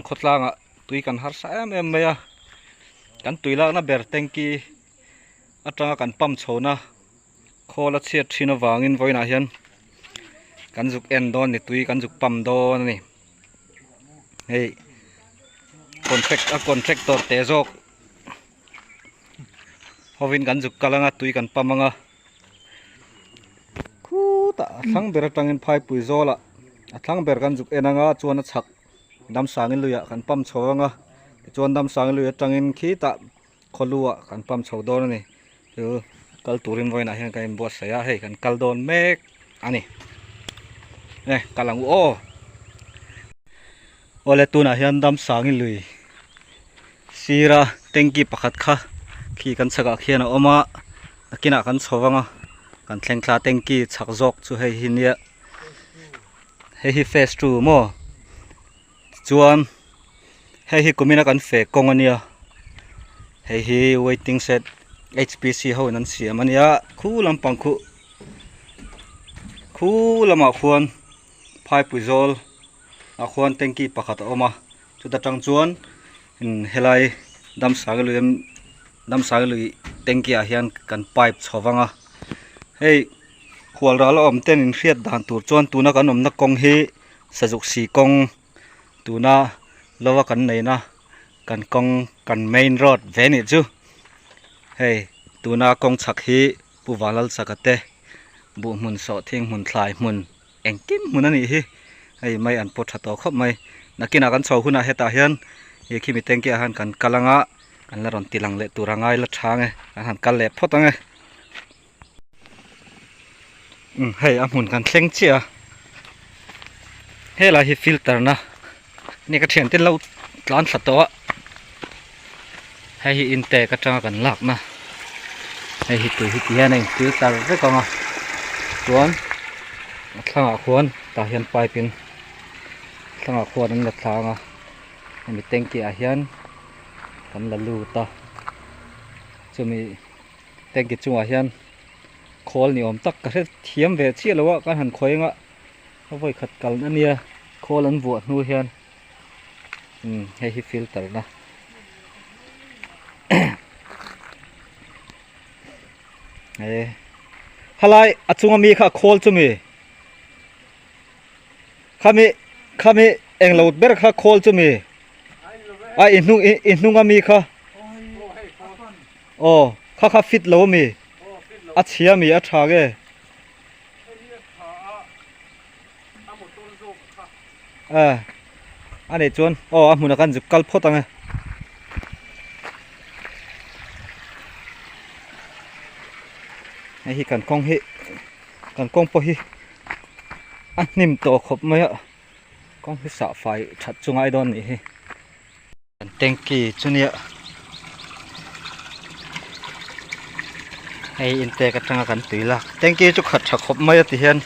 khot lang a tui kan har sa em meya kan tui la na ber tanki atanga kan pam chhona khola chiat thina wangin voina hian kan juk en don ni tui kan juk pam don ni hei contractor te jok hovin kan juk kalanga tui kan pamanga khu ta thlang ber tangin phai pui zola athlang ber kan juk enanga chuan a chhak dam sangin luya kan pam chhawanga chuan dam sangin luya tangin khi ta kholua kan pam chhaw don ni chu kal turin voina hian kan bo saya hei kan kal don mek ani ne kalang o ole tuna hian dam sangin lui sira tengki pakhat kha khi kan chaka khian oma akina kan chhawanga kan thlengthla tengki chhak jok chu hei hinia hei hi phase 2 mo chuan hei hi kumina kan fe kongania hei hi waiting set HPC ho nan siam ania khu lampang khu lama khuan phai puizol a khuan tengki pakhat oma chuta tang chuan helai dam sagalui tengki a hian kan pipe chhawanga hei khwal ral om ten in hriat dan tur chuan tuna kan omna kong hi sajuk si kong tuna lowa kan neina kan kong kan main road veni chu hei tuna kong chak hi puwalal sakate bu mun so thing mun thlai mun engkim mun ani hi hei mai an pot thato khop mai nakina kan chho huna heta hian hi khimi tengki a han kan kalanga kan la ron tilang le turangai la thange han kal le photange hei amun kan thleng chia hela hi filter na ni ka thian tin lo tlan thatowa hei hi inte ka tanga kan lak na hei hi tui hi tian eng filter re konga tuan thlanga khuan ta hian pipe in thlanga khuan an la thlanga mi tengki a hian kan la lu ta chumi tengki chunga hian khol ni om tak ka he thiam ve chi lowa kan han khoinga voi khat kal ania khol an bu nu hian hei hi filter na halai achunga mi kha khol chumi khami englo ber kha khol chumi a inunga mi kha o kha fit lo mi a chia mi a thage ani chuan o a hmuna kan juk kal photanga hi kan kong po hi an nim to khop mai a kong hi sa fai that chungai don ni hi kan tengki chunia hei inte ka tanga kan tuila tengki chu khat tha khop mai ti hian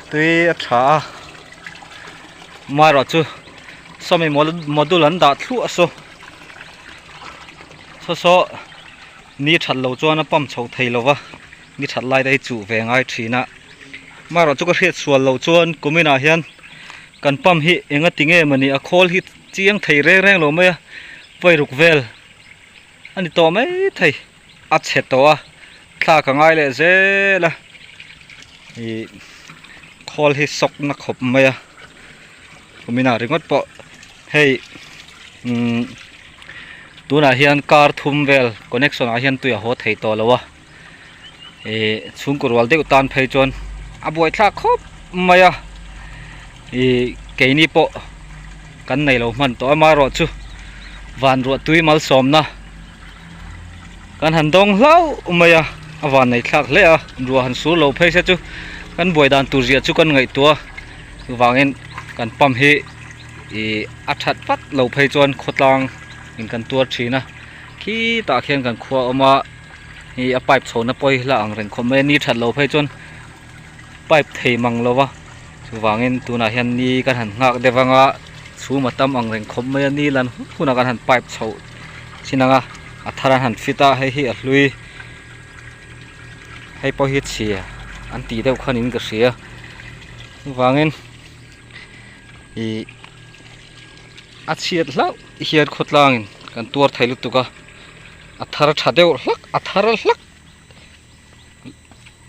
tui a tha maro chu somi modul an da thlu aso so ni that lo chuan a pam chho thei lowa ni that lai dai chu ve ngai thina maro chu ka hriat sual lo chuan kumina hian kan pam hi enga tinge mani a khol hi chiang thei reng lo mai voi ruk vel ani to mai thei a chetowa thla ka ngai le zela hi khol hi sok na khop mai a kumina ringot po hei tuna hian car thum vel connection a hian tuya ho thei to lowa chungkurwal deuh tan phei chon a buai thla khop maya keini po kan nei lo man to ma ro chu van ro tui mal somna kan han dong hlau maya awan nei thlak le a ru han su lo phei se chu kan buai dan tur ria chu kan ngai tua wangin kan pam hi a that pat lo phei chon khotlang in kan tuar thina khi ta khian kan khwa oma hi a pipe chhona poi la ang reng khome ni that lo phei chon pipe thei mang lowa chuwangin tuna hian ni kan han ngak dewanga chu matam ang reng khome ni lan huna kan han pipe chho sinanga atharan han fita hei hi a hlui hei po hi chia an ti deuh khanin ka ria wangin อัดเชียดแล้วเฮียดขดล่างกันตัวไทยลุตุกะอัฐารชาเดวลักอัฐารลัก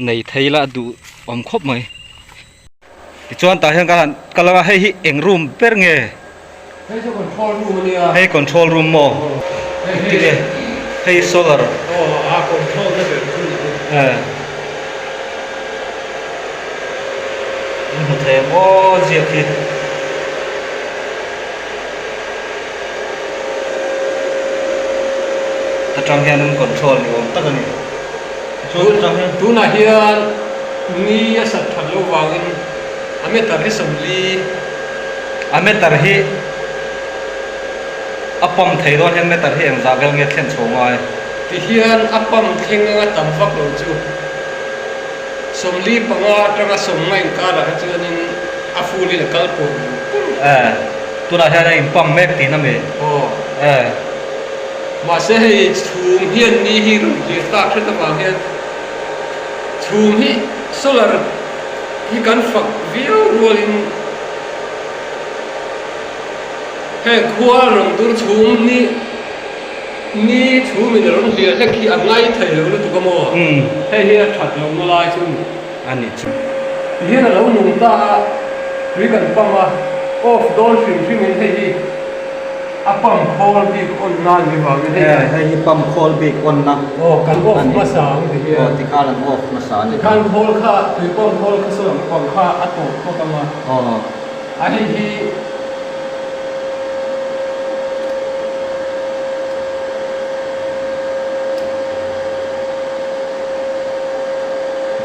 ในไทยละดูอมครบไหมที่ชวนตาเห็นกันกำลังให้เอ็งรูมเปิดไงให้คอนโทรลรูมโมที่เนี่ยให้โซลาร์คอนโทรลได้แบบเทมโอ้เจียกิแต่จังเฮียนคอนโทรลอยู่ตั้งแต่นี้ดูน่าเฮียนี่สัตว์ทะลุวางินอเมตาริสมลีอเมตาริอัปปมเทโดนเห็นเมตาริเองจากเรื่องเงี้ยเช่นโฉมไว้ที่เฮียนอัปปมเข่งงาตั้มฟักโลจูสมลีปังอาตระสมไม่กาละฮัจญนินอาฟูลีละกัลปูตัวน่าเฮียนอิมปัมเมกตีนั่นเองมาเสียชูมเฮียนนี่ฮิรุลีตาขึ้นตะวันเฮียนชูมฮิโซลาร์ฮิกันฝักวิวรัวลินเฮ้ขวาลงดูชูมนี่ชูมินลงเฮียเฮ้ขี้อันไงไทยรู้ตุกโมเฮ้เฮียถัดลงมาลายชูมอันนี้ชูเฮียเราหนุ่มตาวิกันปังว่าออฟดอลฟินฟิมินเฮ้อัปปัมคอลบิกออนนั่นนี่ว่าไม่ได้ให้ปั๊มคอลบิกออนนะโอ้กันออฟมาสามทีเดียวที่การออฟมาสามการคอลค่าถือปั๊มคอลก็ส่วนปั๊มค่าอัตโตก็กำมาอันนี้ที่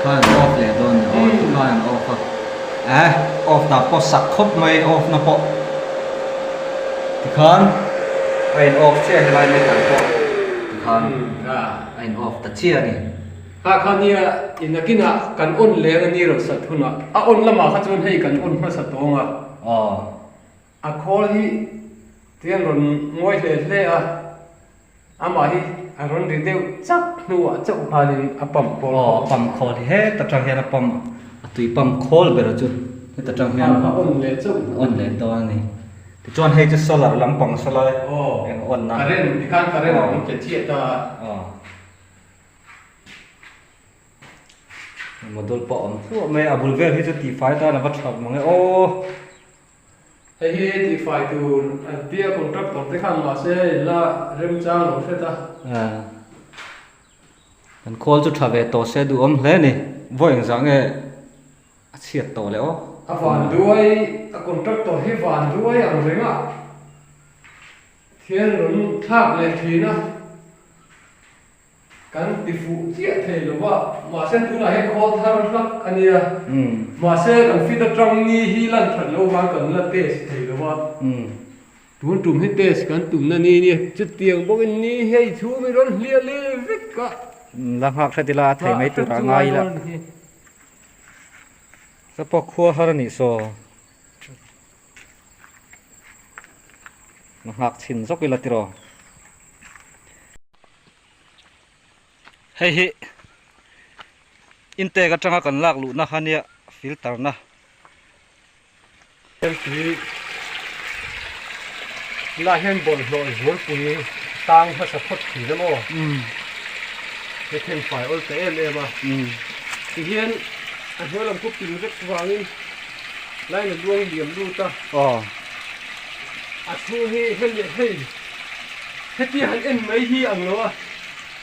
ข้างออฟเลยโดนที่ข้างออฟออฟนับพอสักครบไหมออฟนับพอที่ข้างไอ้ออฟเชี่ยอะไรไม่ต่างพอที่ข้างไอ้ออฟตัดเชี่ยนี่ข้างนี้อินนักินกันอ้นเลี้ยงนี่รถสัตว์ทุนอ้นละมาข้าจนให้กันอ้นมาสัตว์ตรงคอที่เที่ยงรนงวยเล่มาที่รนรีเดียวจักนัวจักพาลินปั๊มคอลปั๊มคอลที่ตัดจังเฮียนปั๊มตุยปั๊มคอลเบรจุตัดจังเฮียนอ้นเลี้ยงจุอ้นเลี้ยงตัวนี้จวนให้จะสลัดลำปังสลัดอ่อนนะการเล่นที่การเล่นมันจะเชี่ยตามาดูปอมพวกแม่อาบุลเวลที่จะตีไฟตาหน้าวัดฉับมั้งโอ้เฮ้ยตีไฟตูเดียคอนแทคต่อที่ข้างมาเสียละเริ่มจ้างหรือเสียตามันโคลจุดฉับเอโตเสียดูอมเล่นี่ว่าอย่างสังเอเฉียดโตแล้ววันด้วยคอนแทคต่อที่วันด้วยอย่างไรอ่ะเทียนหลุนทาบเลยทีนะกันติฟูเจียเทลว่ามาเส้นตัวไหนให้คอทารักอันนี้มาเส้นกันฟิตตรังนี้ฮีลันถัดโลวางกันละเตสเทลว่าตัวตุ่มให้เตสกันตุ่มนั่นนี่จุดเตียงบอกนี่ให้ชูไม่ร้อนเลี้ยวิกะลังหักสติลาไทยไม่ตุระง่ายละสปอกขัวฮาร์นิโซลังหักชินซอกวิลาติโรเฮ้ยอินเตอร์ก็จังกันลากลุนะฮันเนี่ยฟิลเตอร์นะเป็นสีลาเห็นบอลลอยหัวปุ๋ยตั้งมาสะพดผีนะโม่จะเห็นฝ่ายโอเตเอเลยมาที่เห็นอันนี้เราพูดถึงเรื่องวางนี่ไล่ในดวงเหลี่ยมดูตาอันนี้ให้ที่หันเอ็นไม่ที่อังเนาะ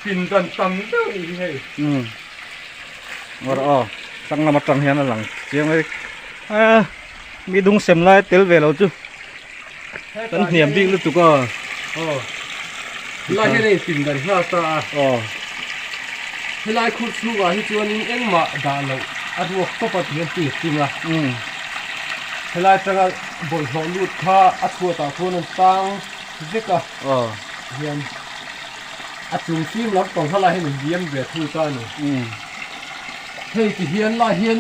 กินกันตำเท่านี้ให้ว่าตั้งน้ำมันจังเฮียนหลังเสียงเลยมีดุงเสมไล่เตลเวลจุตั้งเหนียมบิ๊กลุตุก็ไล่ให้ได้กินกันข้าวตาให้ไล่คุดสู้ว่าที่จวนเอ็งมาด่าเราอัดวกตบตีนตีจริงอ่ะให้ไล่จังบนหัวลุดข้าอัดหัวตาคนนั้นตั้งเด็กอ่ะเฮียนอาจุงฟิล์มรับกล่องเท่าไรให้หนึ่งเยี่ยมเบียดทูต้าหนูเฮ้ยที่เฮียนละเฮียน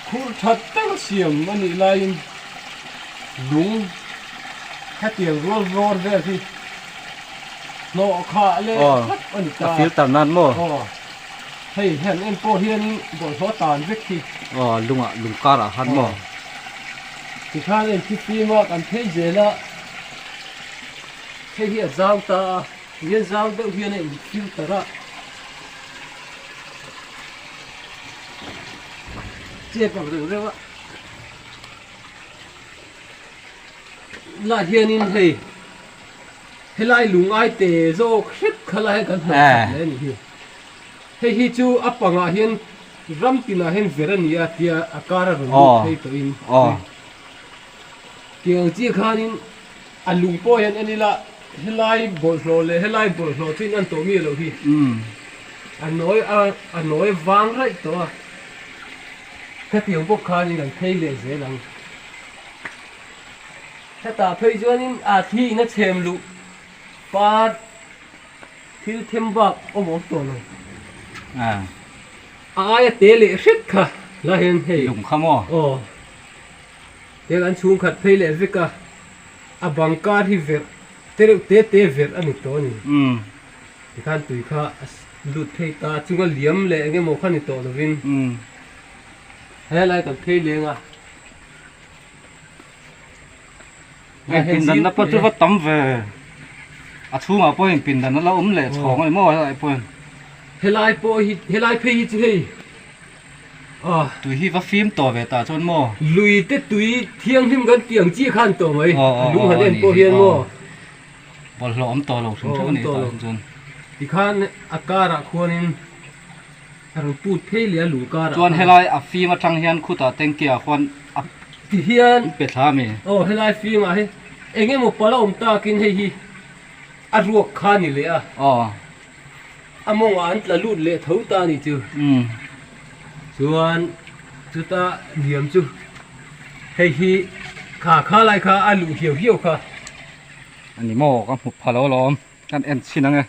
คูชัดตั้งเสียงมันนี่ลายลุงแค่เตียงร้อนเวทีโลขาเลยอันตาฟิลตันนั่นมั้งเฮ้ยเห็นเอ็นโปเฮียนบนหัวตาเวทีลุงการะฮันมั้งที่ข้าเอ็นที่ฟิล์มว่ากันเทเจละ ให้เฮียจางตาเฮียจางเดเฮียเนี่ยฟิลเตอร์เจ็บแบบเร็วๆว่าลาเฮียนินเฮ้ไล่ลุงไอเตโซคลิปขลายกันหาเลยนี่เฮ้ฮิจูอัปปังอาเฮียนรัมตินาเห็นเวรนี่อาทิตย์อาการรุ่งเฮ้ตัวอินเกี่ยงจีขานินอันลุงพ่อเห็นอันนี้ละเฮลัยบอลโลเลยเฮลัยบอลโลที่นั่นตัวมีเลยพี่อันน้อยวางไรตัวแค่เตียงพวกขานี่กันเทเลยเสียหลังถ้าตาเพย์จวนนี่อาทิตย์นั่นเชมลุปาดที่เทมบักโอ้โหตัวเลยอายเตะเลยชิดค่ะแล้วเห็นเฮ้ยหลุมขโมยเดี๋ยวอันชูงขัดเพย์เลยวิกะอาบังการที่เวรเตะเวรอันนี้ตัวนี้ที่ขันตุยข้าหลุดเพย์ตาจุงก็เหลี่ยมเลยไงโมขันนี่ตัวตัววินเฮ้ยอะไรกับเพย์เลี้ยงอ่ะปินดันนับปัจจุบันตั้มเวอาชูมาป่วยปินดันนั้นเราเลยช่องไอ้หม้อไอ้ป่วยเฮลัยป่วยเฮลัยเพย์จุยตุยที่ว่าฟิล์มต่อเวตาจนหม้อลุยเตตุยเที่ยงทิมกันเตียงจี้ขันตัวไหมลุงหันเด่นป่วยเฮียนหม้บอลล้อมต่อเราถึงช่วงนี้ตาจนที่ขันอาการะควรินเราพูดเพย์เลี้ยลูการะจนเฮลัยอัฟฟิล์มมาทางเฮียนคู่ต่อเต็งเกียร์คนที่เฮียนเป็ดท่ามีเฮลัยฟิล์มอะเองไงหมดปลาอมตากินให้ฮีอารวกขานี่เลยอามองอันละลุดเลยทุ่งตานี่จูส่วนจุดตาเหลี่ยมจูให้ฮีขาไรขาอาลุเหี่ยวค่ะอันนี้หม้อก็หุบพะโล้ล้อมกันเอ็นชิ้นนั่งไง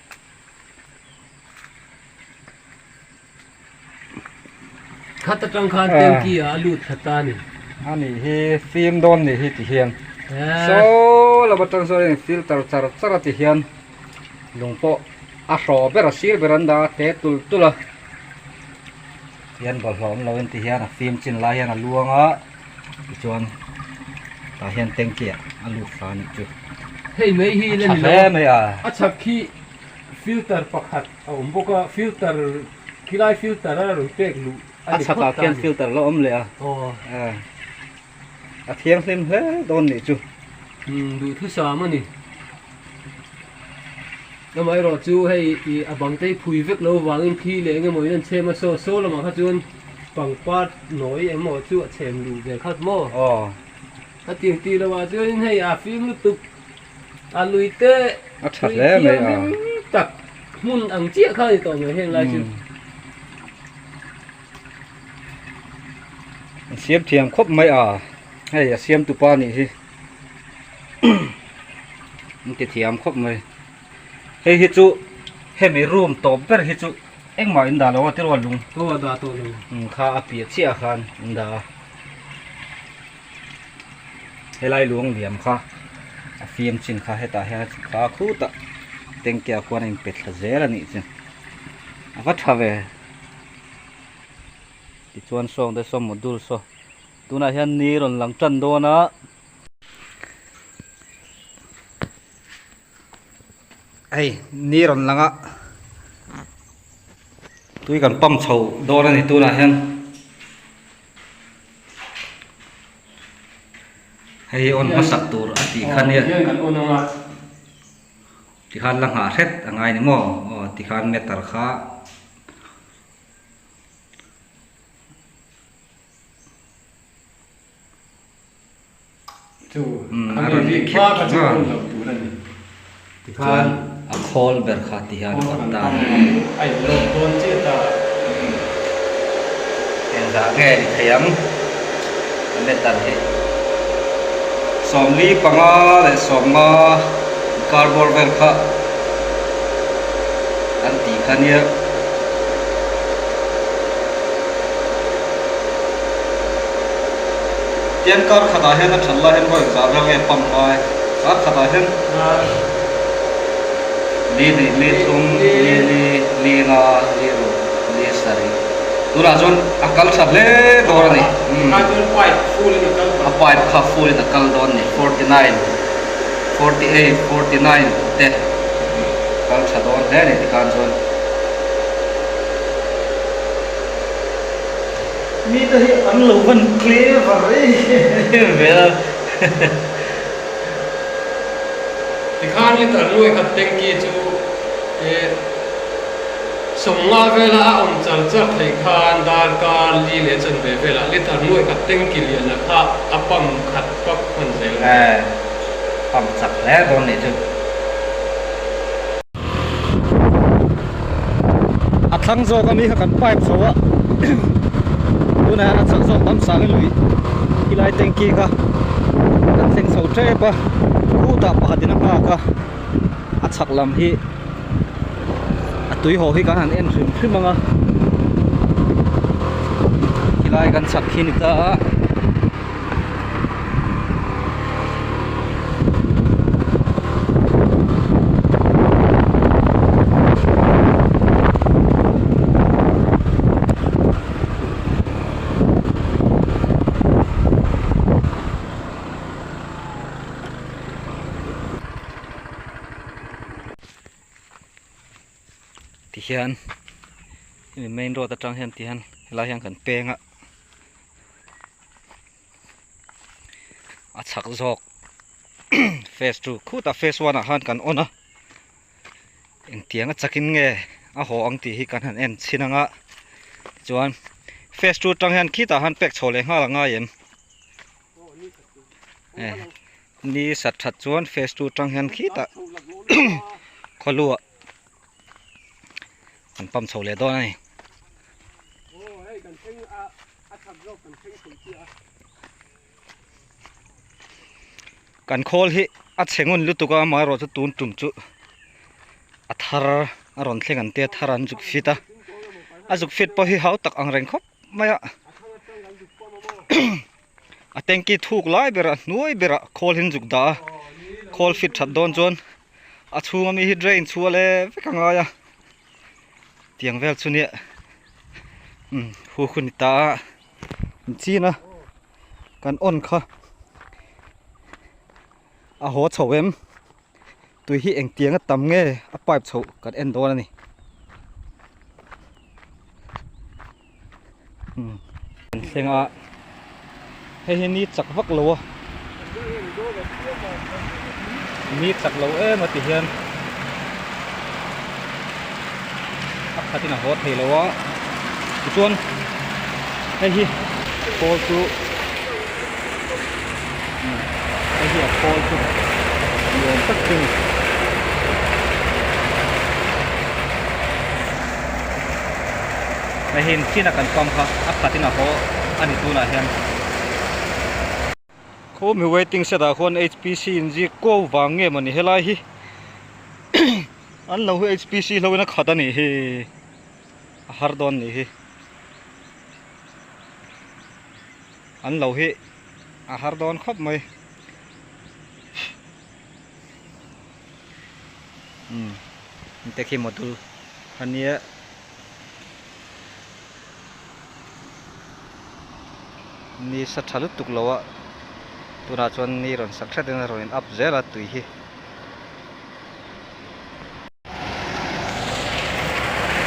ข้าตะจังคานเต็มกี่อาลุขัดตานี่อันนี้ฮีฟิล์มโดนนี่ฮีติเฮียนโซ่เราบัดจังโซ่เนี่ยฟิลเตอร์จาระติเฮียนหลวงพ่ออาชอเบรซีเบรันดาเตตุละเฮียนบอลหอมเราเห็นติเฮียนฟิล์มจินลายเฮียนลวงอ่ะจวนตาเฮียนเต็งเกียอาลูฟ้านี่จุเฮ้ยไม่ฮีเล่นเลยไม่ชักขี้ฟิลเตอร์ปักหัดบุกฟิลเตอร์ขี้ไล่ฟิลเตอร์อะไรหรือเป๊กลูชักเขียนฟิลเตอร์ล้อมเลยเทียงฟิล์มเฮ้โดนนี่จุดูทุสามันนี่ทำไมเราจูให้บังเตยพุยเวกเราวางอินขี้เลยงั้นหมดนั่นเชมาโซ่แล้วมาข้าจวนปังปัดหน่อยไอ้หมอจูเชมดูเดี๋ยวข้าหม้อถ้าตีเราว่าจวนให้ฟิล์มลุกลุยเตะชัดแล้วไม่ตักมุนอังเจี๊ยข้าต่อมาเห็นไรจูเสียมเทียมครบไม่ให้เสียมตุปานี่สิมันจะเทียมครบไหมเฮ้ยฮิจูเฮ้ไม่รวมตบเปอร์ฮิจูเอ็งมาอินดาแล้วว่าที่วันลุงตัวดาตัวลุงข้าอภิเชียขันอินดาเฮ้ไล่ลุงเหลี่ยมข้าฟิล์มชินข้าให้ตาให้ข้าคู่ตะเต็งเกียร์ควรเองเป็ดละเจแล้วนี่สิก็ทำเวที่ชวนส่งได้ส่งหมดดูส่งตัวนั้นเห็นนี่รอนหลังจันโดนะไอ้นี่รอนหลังอ่ะตัวกันปั๊มเฉาโดนนี่ตัวนั้นเห็นให้ออนมาสักตัวตีขันเนี่ยตีขันหลังหาเสร็จอะไรนี่มั้งตีขันเมตตาข้าอันนี้คิดว่าจะเป็นแบบตัวนั้นที่ขันอัคอลเบอร์ขาตีขันอัตตาไอ้เราโดนเจตาเห็นจากแง่ดิเทียมอันเด็ดตัดเหสอมลีปังอาและสอมมาคาร์บอนเบอร์ขาอันตีขันเนี่ยเตียนการขดาเห็นนั่นฉันละเห็นว่าจะเราเก็บปั๊มไปการขดาเห็นลีตรงลีงาลีสารีตัวนั้นจนอักขระชัดเลยตัวนี้จนไปฟูลเลยนักขับไปขับฟูลเลยนักขับตัวนี้49 48 49เตกัลชะดอนแท้นี่ที่การชนมีแต่ให้อันหลวันเคลฟะเว้ยเวลาที่ข้างลิตรลุยขัดเต็งกีจูสมงาเวลาจัดจักให้ข้างดาร์การลีเลจันเวลาลิตรลุยขัดเต็งกีเลียนนะคะอัปปัมขัดปักมันเซลปั๊มสักแล้วตอนนี้จูอัดทั้งโซก็มีกันไปโซะดูนะอัดสักโซตั้มสังลุยที่ไรเต็งกีก็กันเซ็งโซเทปะกูตาปะหัดนักก็อัดสักลำที่อัดตุยหัวที่กันหันเอ็นขึ้นมาที่ไรกันสักที่นี่ก็ที่เฮียนนี่เมนโรดตะจังเฮียนที่เฮียนเราเฮียนกันเปงอัดสักจอกเฟส2คู่ตาเฟส1หันกันอ่อนนะเอ็งเตียงจักินเงอะหออังตีให้กันหันเอ็นชินังจวนเฟส2จังเฮียนขี้ตาหันเป็กโฉเลงละง่ายเอ็มนี่สัตว์ถัดจวนเฟส2จังเฮียนขี้ตาขลัวกันปั๊มโซเลดอนนี่กันโคลฮิอัดเชงุนลุตุกามารอจุตูนตุมจุอัทาร์อรอนเทงันเตทารันจุกฟิตาอาจุกฟิตพอฮิฮาวตักอังเร่งคบไม่อะอัดเต็งกีถูกไล่เบระนุ้ยเบระโคลหินจุกดาโคลฟิตชัดโดนจวนอัดชูงมีฮิดเรนชัวเล่เวกังไงอะเตียงเวลชุนี่หูคุณตาจีนะกันอ่อนค่ะอาหัวเฉาเอ็มตุยฮีเอ็งเตียงก็ต่ำเงี้ยอาปายเฉากันเอ็นโดนนี่เสียงอ่ะให้เห็นนี่จักวักโลนี่จักโลมาติเฮียนขัดที่หน้าหัวเทเลยวะจวนให้ฮีโคจูให้ฮีโคจูโยนตักขึ้นไม่เห็นที่นักการปั๊มครับขัดที่หน้าหัวอันนี้ตัวน่ะเห็นเขามี waiting เสร็จแล้วคน HPC นี่ก็วางเงี้ยมันนี่เฮลัยฮีอันเรา HPC เราเนี่ยขัดอันนี้เฮฮาร์ดอนนี่เฮอันเราเฮฮาร์ดอนครับไหมนี่แต่ขี้หมดดูอันนี้นี่สัตว์ทะลุตุกแล้วอะตัวน่าชวนนี่รอนสักเท่าเดิมรอนอัพเจล่าตุยเฮ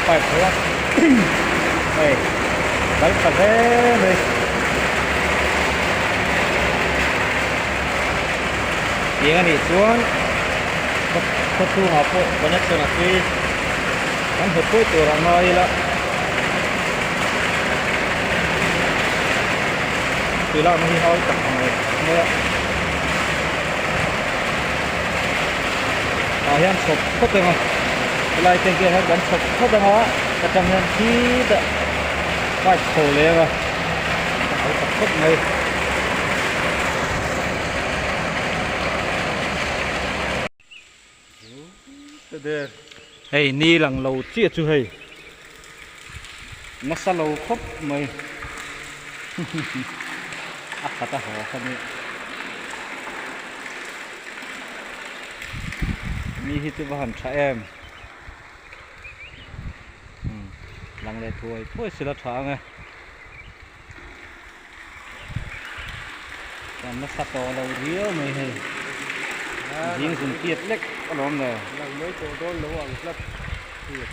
ไปเพื่อนเฮ้ยไปสักเท่เลยยังนี่ชวนก็ทูหาพวกคนนี้ชวนที่มันหัวปุ้ยตัวเราหน่อยละคือเราไม่ให้เขาจับอะไรเมื่อเฮียนศพก็เป็นไงเวลาเต็งเกี่ยวกับการศพก็เป็นไงกระจำเงินที่จะไหวโผล่เลยว่ะเอาศพก็ไม่เฮ้ยนี่หลังเราเจี๊ยจุเฮ้ยนักสลาวครบไหมอักขะตะหอคนนี้มีฮิตบ้านชะแอมหลังเลยถ้วยศิลธาไงการนักสตอเราเรียวไหมเฮ้ย ยิงสุนเตียดเล็กก็ล้อมเลย Lần mấy chỗ đó lỗ hoàng lấp.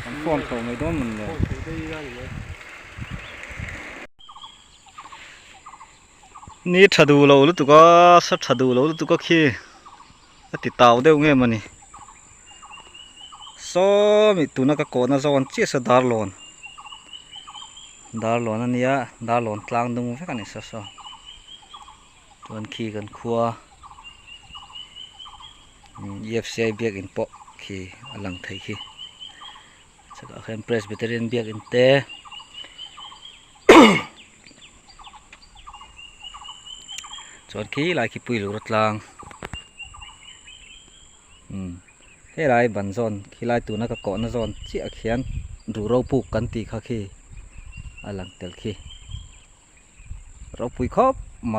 มันฟ้อมโตไม่โดนมันเลย Ôi, thế đây ra rồi đấy. นี่ถ้าดูเรารู้ตัวก็สักถ้าดูเรารู้ตัวก็ขี้ติดตาวเด้งเงี้ยมันนี่ซ้อมีตัวนักโกนซ้อนเจี๊ยสดาร์ลอนอันนี้ดาร์ลอนกลางดุงเฟกันนี่ซะตัวนี้ขี้กันขัวEFCI เบียกอินปอกขี้อลังไทยขี้สักแค่เพรสบิเทเรียนเบียกอินเตส่วนขี้ลายขี้ปุยหลุดลางให้ลายบันซอนขี้ลายตัวนักเกาะนักซอนเจี๊ยเขียนดูเราปลูกกันตีข้าขี้อลังเตลขี้เราปุยครบไหม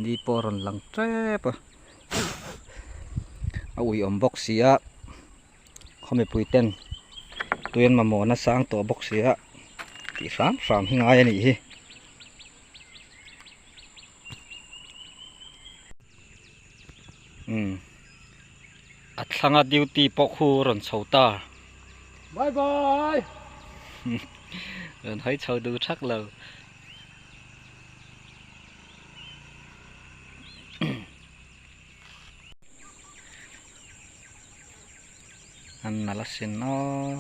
ดีปอรอนหลังเจ็บเอาอุ้ยอมบ็อกเสียเขาไม่ปุยเต้นตัวยันมาหมอนะสร้างตัวบ็อกเสียตีสามหิ้งไอ้นี่อัดสังกัดดิวตีปอกหูรอนเสาตา Bye bye. เดินให้เชาดูชักเลยอันนั่นละสินเนาะ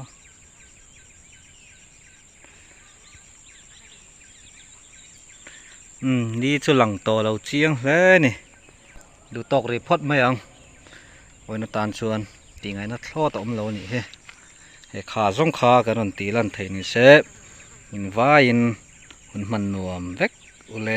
นี่จุหลังโตเราเจียงเลยนี่ดูตอกรีพอดไหมยังโอ้ยน้ำตาลชวนตีไงนัดทอดอมเรานี่เฮ้ขาส่งขากันนตีลันเทนี่เสอินว่าอินหุ่นมันนวมเล็กอุเล